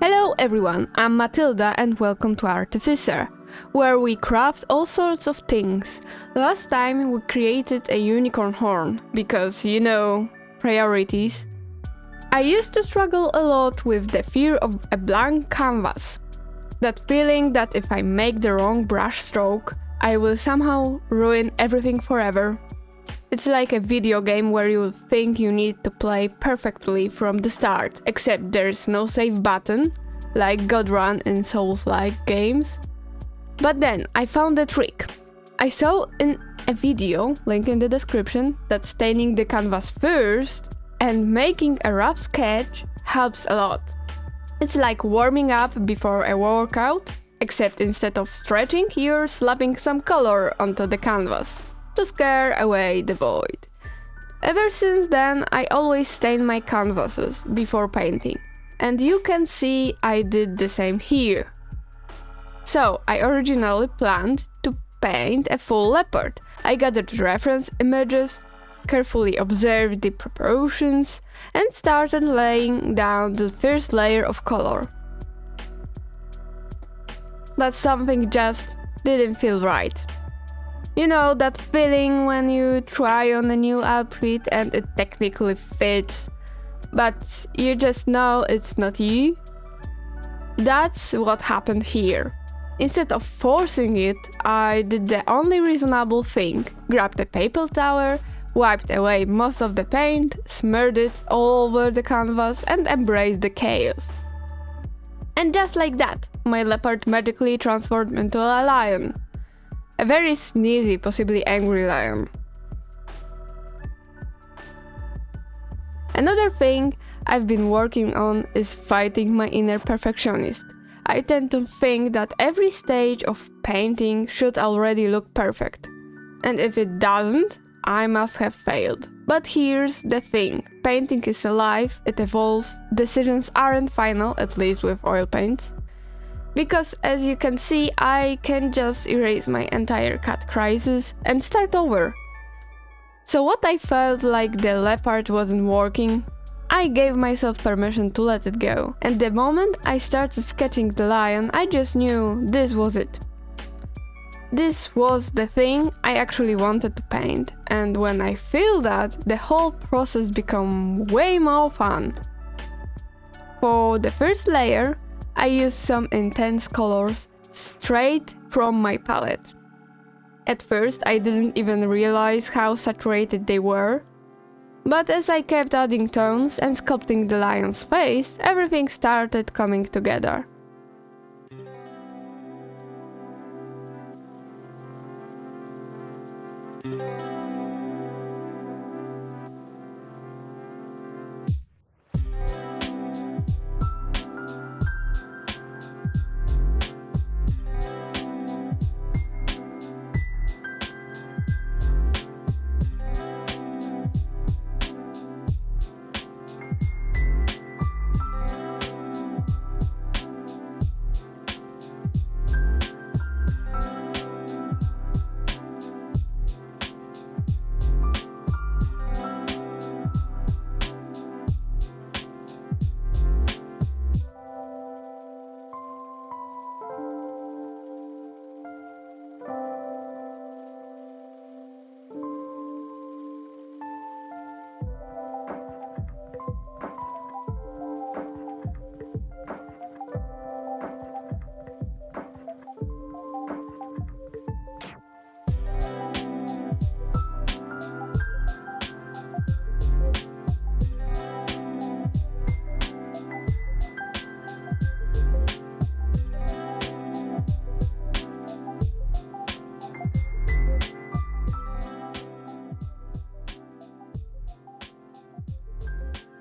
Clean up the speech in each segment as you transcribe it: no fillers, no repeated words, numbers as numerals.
Hello everyone, I'm Matylda and welcome to ART-ificer, where we craft all sorts of things. Last time we created a unicorn horn, because, you know, priorities. I used to struggle a lot with the fear of a blank canvas. That feeling that if I make the wrong brush stroke, I will somehow ruin everything forever. It's like a video game where you think you need to play perfectly from the start, except there's no save button, like God Run in Souls-like games. But then I found a trick. I saw in a video, link in the description, that staining the canvas first and making a rough sketch helps a lot. It's like warming up before a workout, except instead of stretching, you're slapping some color onto the canvas to scare away the void. Ever since then, I always stain my canvases before painting, and you can see I did the same here. So, I originally planned to paint a full leopard. I gathered reference images, carefully observed the proportions, and started laying down the first layer of color. But something just didn't feel right. You know, that feeling when you try on a new outfit and it technically fits, but you just know it's not you? That's what happened here. Instead of forcing it, I did the only reasonable thing, grabbed a paper towel, wiped away most of the paint, smeared it all over the canvas and embraced the chaos. And just like that, my leopard magically transformed into a lion. A very sneezy, possibly angry lion. Another thing I've been working on is fighting my inner perfectionist. I tend to think that every stage of painting should already look perfect. And if it doesn't, I must have failed. But here's the thing, painting is alive, it evolves, decisions aren't final, at least with oil paints. Because as you can see, I can just erase my entire cat crisis and start over. So what I felt like the leopard wasn't working, I gave myself permission to let it go. And the moment I started sketching the lion, I just knew this was it. This was the thing I actually wanted to paint. And when I feel that, the whole process becomes way more fun. For the first layer, I used some intense colors straight from my palette. At first, I didn't even realize how saturated they were, but as I kept adding tones and sculpting the lion's face, everything started coming together.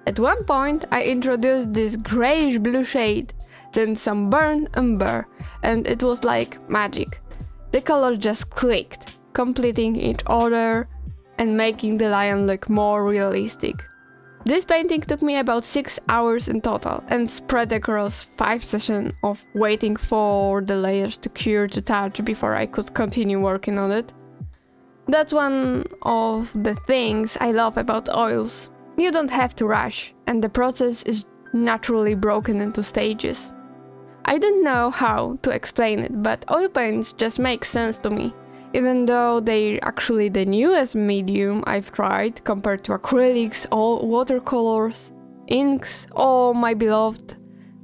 At one point, I introduced this grayish-blue shade, then some burnt umber, and it was like magic. The color just clicked, completing each other and making the lion look more realistic. This painting took me about 6 hours in total and spread across 5 sessions of waiting for the layers to cure to touch before I could continue working on it. That's one of the things I love about oils. You don't have to rush, and the process is naturally broken into stages. I don't know how to explain it, but oil paints just make sense to me, even though they're actually the newest medium I've tried compared to acrylics or watercolors, inks, or my beloved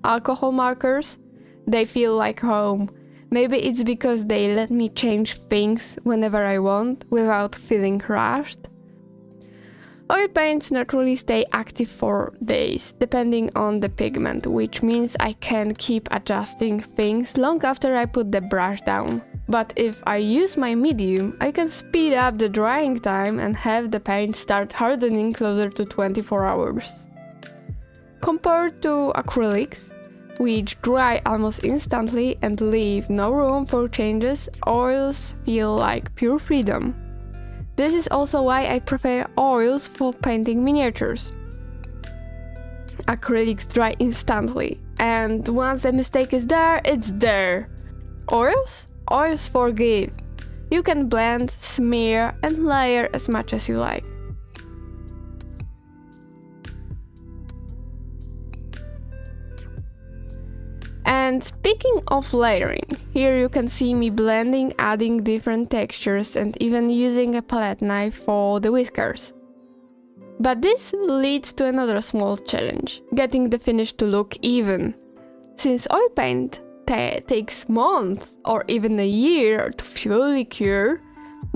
alcohol markers. They feel like home. Maybe it's because they let me change things whenever I want without feeling rushed. Oil paints naturally stay active for days, depending on the pigment, which means I can keep adjusting things long after I put the brush down. But if I use my medium, I can speed up the drying time and have the paint start hardening closer to 24 hours. Compared to acrylics, which dry almost instantly and leave no room for changes, oils feel like pure freedom. This is also why I prefer oils for painting miniatures. Acrylics dry instantly, and once the mistake is there, it's there. Oils? Oils forgive. You can blend, smear, and layer as much as you like. And speaking of layering, here you can see me blending, adding different textures, and even using a palette knife for the whiskers. But this leads to another small challenge, getting the finish to look even. Since oil paint takes months or even a year to fully cure,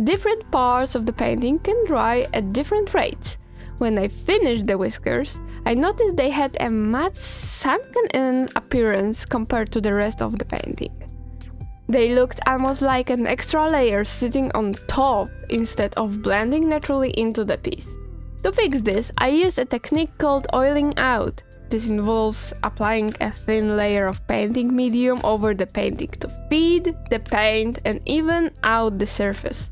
different parts of the painting can dry at different rates. When I finished the whiskers, I noticed they had a matte sunken-in appearance compared to the rest of the painting. They looked almost like an extra layer sitting on top instead of blending naturally into the piece. To fix this, I used a technique called oiling out. This involves applying a thin layer of painting medium over the painting to feed the paint and even out the surface.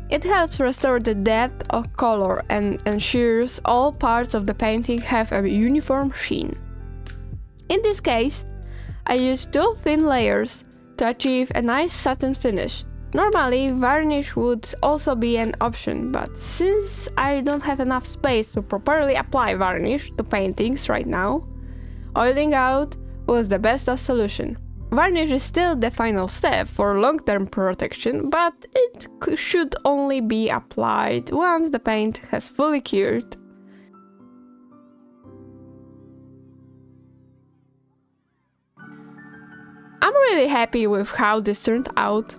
It helps restore the depth of color and ensures all parts of the painting have a uniform sheen. In this case, I used 2 thin layers to achieve a nice satin finish. Normally, varnish would also be an option, but since I don't have enough space to properly apply varnish to paintings right now, oiling out was the best solution. Varnish is still the final step for long-term protection, but it should only be applied once the paint has fully cured. I'm really happy with how this turned out.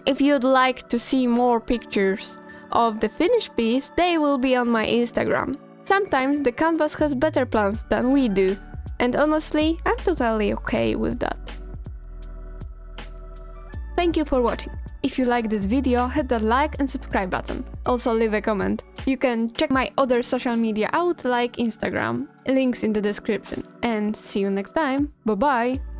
If you'd like to see more pictures of the finished piece, they will be on my Instagram. Sometimes the canvas has better plans than we do, and honestly, I'm totally okay with that. Thank you for watching. If you like this video, hit that like and subscribe button. Also leave a comment. You can check my other social media out like Instagram, links in the description. And see you next time. Bye bye!